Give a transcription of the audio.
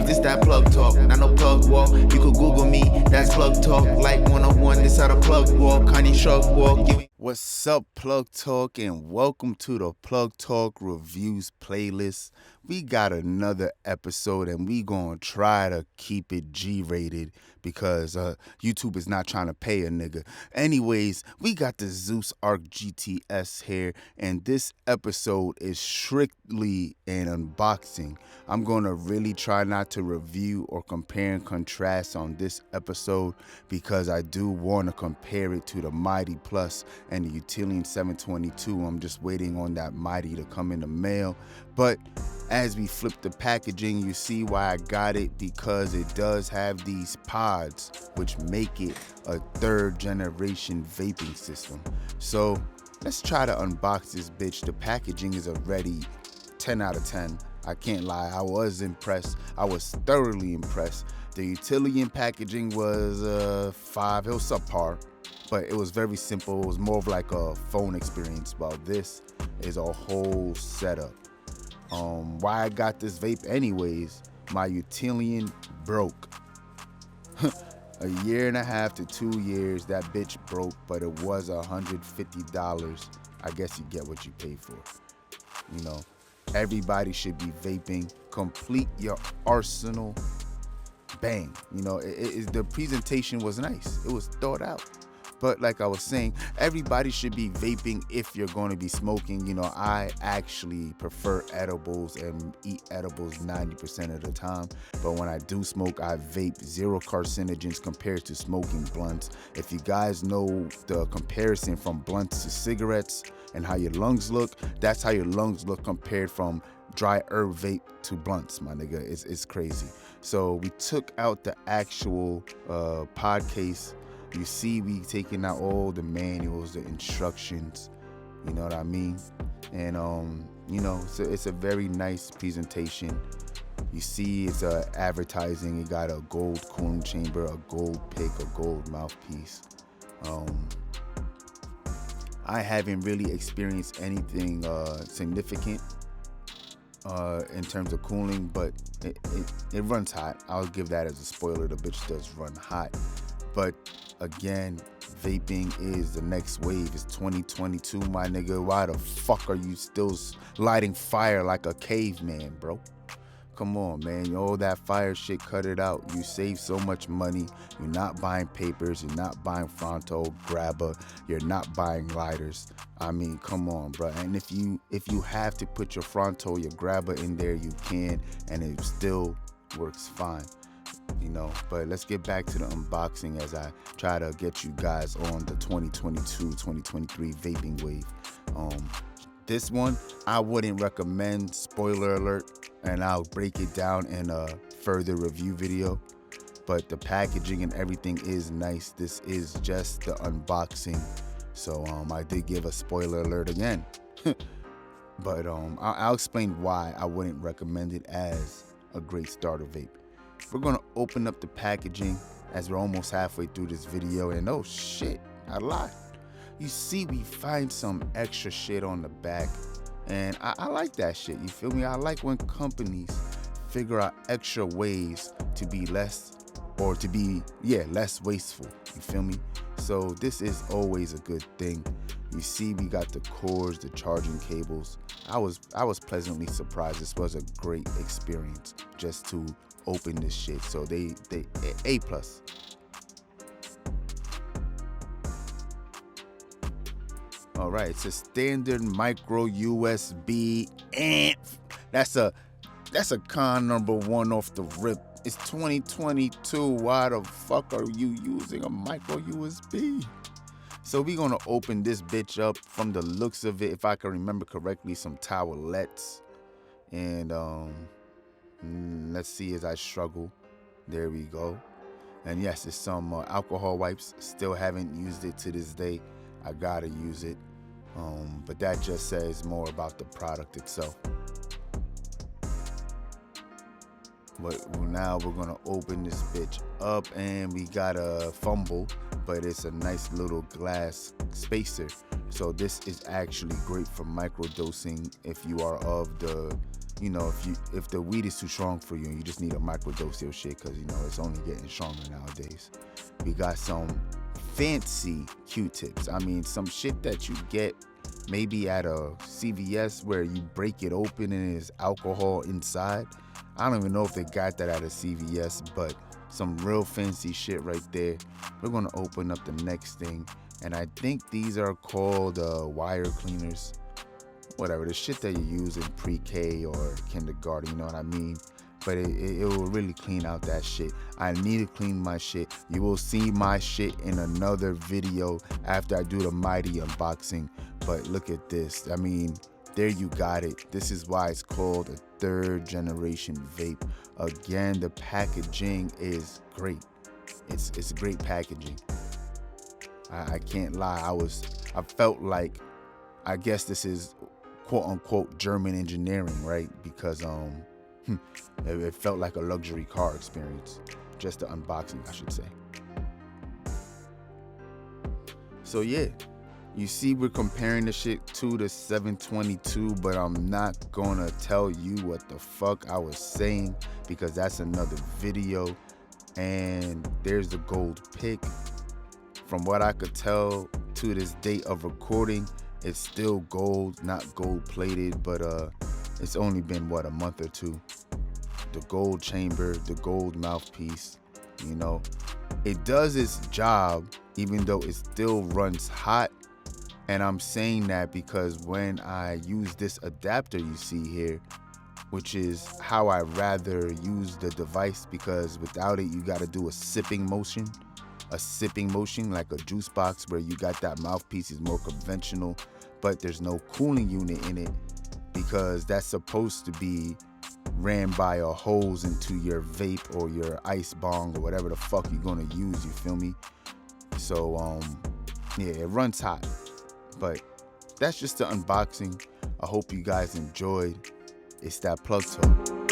this that plug talk, not no plug walk. You could Google me, that's plug talk. Like 101, this how the plug walk. Kanye shrug walk. What's up, Plug Talk, and welcome to the Plug Talk Reviews playlist. We got another episode, and we gonna try to keep it G-rated because YouTube is not trying to pay a nigga. Anyways, we got the Zeus Arc GTS here, and this episode is strictly an unboxing. I'm gonna really try not to review or compare and contrast on this episode because I do want to compare it to the Mighty Plus and the Utilian 722. I'm just waiting on that Mighty to come in the mail. But as we flip the packaging, you see why I got it, because it does have these pods which make it a third generation vaping system. So let's try to unbox this bitch. The packaging is already 10 out of 10. I can't lie, I was impressed. I was thoroughly impressed. The Utilian packaging was 5, it was subpar, but it was very simple. It was more of like a phone experience, while this is a whole setup. Why I got this vape anyways, my Utilian broke. A year and a half to 2 years, that bitch broke, but it was $150. I guess you get what you pay for. You know, everybody should be vaping. Complete your arsenal. Bang. You know, the presentation was nice. It was thought out. But like I was saying, everybody should be vaping if you're going to be smoking. You know, I actually prefer edibles and eat edibles 90% of the time. But when I do smoke, I vape. Zero carcinogens compared to smoking blunts. If you guys know the comparison from blunts to cigarettes and how your lungs look, that's how your lungs look compared from dry herb vape to blunts, my nigga. It's crazy. So we took out the actual pod case. You see, we taking out all the manuals, the instructions, you know what I mean? And, you know, it's a very nice presentation. You see, it's advertising. It got a gold cooling chamber, a gold pick, a gold mouthpiece. I haven't really experienced anything significant in terms of cooling, but it runs hot. I'll give that as a spoiler. The bitch does run hot. But again, vaping is the next wave. It's 2022, my nigga. Why the fuck are you still lighting fire like a caveman, bro? Come on, man. All that fire shit, cut it out. You save so much money. You're not buying papers. You're not buying Fronto, grabber. You're not buying lighters. I mean, come on, bro. And if you have to put your Fronto, your grabber in there, you can, and it still works fine. You know, but let's get back to the unboxing as I try to get you guys on the 2022-2023 vaping wave. This one I wouldn't recommend, spoiler alert, and I'll break it down in a further review video. But the packaging and everything is nice. This is just the unboxing. So I did give a spoiler alert again. But I'll explain why I wouldn't recommend it as a great starter vape. We're gonna open up the packaging as we're almost halfway through this video, and oh shit, I lied. You see, we find some extra shit on the back, and I like that shit, you feel me? I like when companies figure out extra ways to be less wasteful, you feel me? So this is always a good thing. You see, we got the cords, the charging cables. I was pleasantly surprised. This was a great experience just to open this shit. So they A+. All right, it's a standard micro USB amp. That's a con number one off the rip. It's 2022. Why the fuck are you using a micro USB? So we're gonna open this bitch up. From the looks of it, if I can remember correctly, some towelettes. And let's see as I struggle. There we go. And yes, it's some alcohol wipes. Still haven't used it to this day. I gotta use it. But that just says more about the product itself. But now we're gonna open this bitch up, and we got a fumble, but it's a nice little glass spacer. So this is actually great for microdosing if you are of the you know, if the weed is too strong for you and you just need a microdose your shit, because, you know, it's only getting stronger nowadays. We got some fancy Q-tips. I mean, some shit that you get maybe at a CVS where you break it open and there's alcohol inside. I don't even know if they got that at a CVS, but some real fancy shit right there. We're gonna open up the next thing, and I think these are called wire cleaners. Whatever, the shit that you use in pre-K or kindergarten, you know what I mean? But it will really clean out that shit. I need to clean my shit. You will see my shit in another video after I do the mighty unboxing. But look at this. I mean, there you got it. This is why it's called a third generation vape. Again, the packaging is great. It's great packaging. I can't lie. I felt like, I guess this is quote unquote German engineering, right? Because it felt like a luxury car experience. Just the unboxing, I should say. So yeah, you see we're comparing the shit to the 722, but I'm not gonna tell you what the fuck I was saying because that's another video. And there's the gold pick. From what I could tell to this date of recording, it's still gold, not gold plated, but it's only been what, a month or two. The gold chamber, the gold mouthpiece, you know, it does its job even though it still runs hot. And I'm saying that because when I use this adapter you see here, which is how I rather use the device, because without it you got to do a sipping motion like a juice box, where you got that mouthpiece is more conventional, but there's no cooling unit in it because that's supposed to be ran by a hose into your vape or your ice bong or whatever the fuck you're gonna use, you feel me? So yeah, it runs hot. But that's just the unboxing. I hope you guys enjoyed. It's that Plug Talk.